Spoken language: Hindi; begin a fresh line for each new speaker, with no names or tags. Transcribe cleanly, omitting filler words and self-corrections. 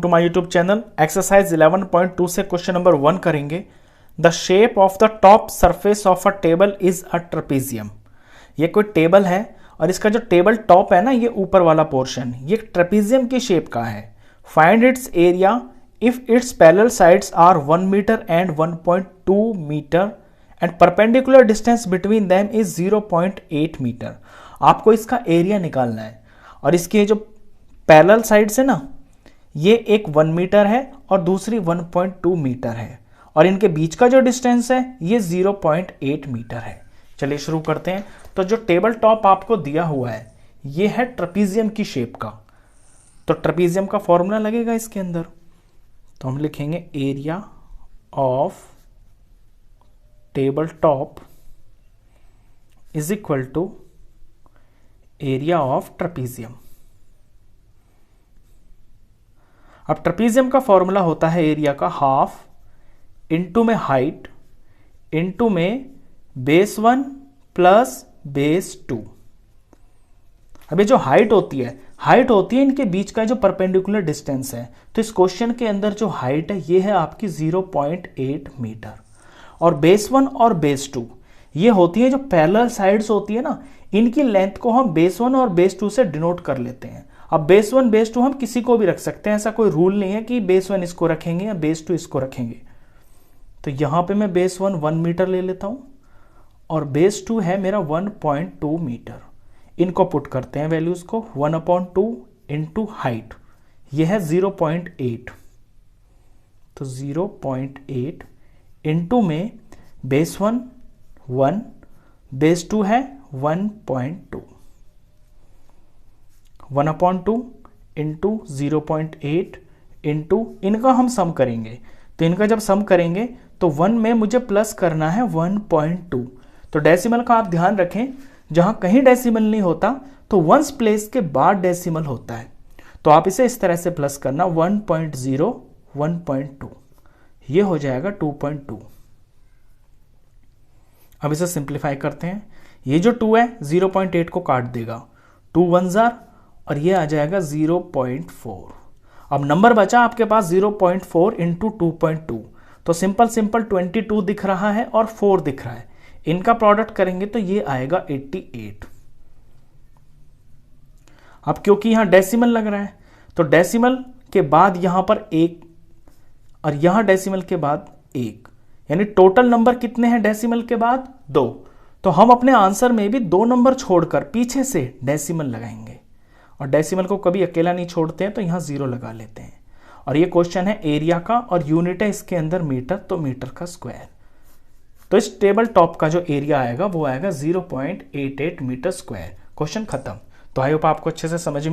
To my YouTube channel. Exercise 11.2 से क्वेश्चन नंबर 1 करेंगे। The shape of the top surface of a table is a trapezium. ये कोई टेबल है और इसका जो टेबल टॉप है ना, ये ऊपर वाला पोर्शन, ये ट्रेपीजियम की शेप का है। Find its area if its parallel sides are 1 metre and 1.2 metre and perpendicular distance between them is 0.8 metre. आपको इसका एरिया निकालना है और इसके जो पैरेलल साइड्स है ना, ये एक 1 मीटर है और दूसरी 1.2 मीटर है और इनके बीच का जो डिस्टेंस है ये 0.8 मीटर है। चलिए शुरू करते हैं। तो जो टेबल टॉप आपको दिया हुआ है ये है ट्रेपीजियम की शेप का। तो ट्रेपीजियम का फॉर्मूला लगेगा इसके अंदर, तो हम लिखेंगे area of table top is equal to area of trapezium. अब ट्रेपीजियम का फॉर्मूला होता है एरिया का हाफ इनटू में हाइट इनटू में बेस 1 प्लस बेस 2। अब ये जो हाइट होती है इनके बीच का जो परपेंडिकुलर डिस्टेंस है। तो इस क्वेश्चन के अंदर जो हाइट है ये है आपकी 0.8 मीटर और बेस 1 और बेस 2 ये होती है जो पैरेलल साइड्स होती है ना, इनकी लेंथ को हम बेस 1 और बेस 2 से डिनोट कर लेते हैं। अब बेस 1 बेस 2 हम किसी को भी रख सकते हैं, ऐसा कोई रूल नहीं है कि बेस 1 इसको रखेंगे या बेस 2 इसको रखेंगे। तो यहां पे मैं बेस 1 मीटर ले लेता हूं और बेस 2 है मेरा 1.2 मीटर। इनको पुट करते हैं वैल्यूज को, 1/2 इंटू हाइट ये है 0.8, तो 0.8 इंटू में बेस 1 बेस 2 है 1.2, 1/2 इंटू 0.8 इंटू इनका हम सम करेंगे। तो इनका जब सम करेंगे तो 1 में मुझे प्लस करना है 1.2। तो डेसिमल का आप ध्यान रखें, जहां कहीं डेसिमल नहीं होता तो वंस प्लेस के बाद डेसिमल होता है। तो आप इसे इस तरह से प्लस करना 1.0 1.2, ये हो जाएगा 2.2। अब इसे सिंप्लीफाई करते हैं। ये जो 2 है 0.8 को काट देगा, 2 1 जार और ये आ जाएगा 0.4। अब नंबर बचा आपके पास 0.4 इंटू 2.2, तो सिंपल 22 दिख रहा है और 4 दिख रहा है। इनका प्रोडक्ट करेंगे तो ये आएगा 88। अब क्योंकि यहां डेसिमल लग रहा है तो डेसिमल के बाद यहां पर 1 और यहां डेसिमल के बाद 1, यानी टोटल नंबर कितने हैं डेसिमल के बाद 2। तो हम अपने आंसर में भी 2 नंबर छोड़कर पीछे से डेसिमल लगाएंगे और डेसिमल को कभी अकेला नहीं छोड़ते हैं, तो यहां 0 लगा लेते हैं। और ये क्वेश्चन है एरिया का और यूनिट है इसके अंदर मीटर, तो मीटर का स्क्वायर। तो इस टेबल टॉप का जो एरिया आएगा वो आएगा 0.88 मीटर स्क्वायर। क्वेश्चन खत्म। तो आई होप आपको अच्छे से समझ में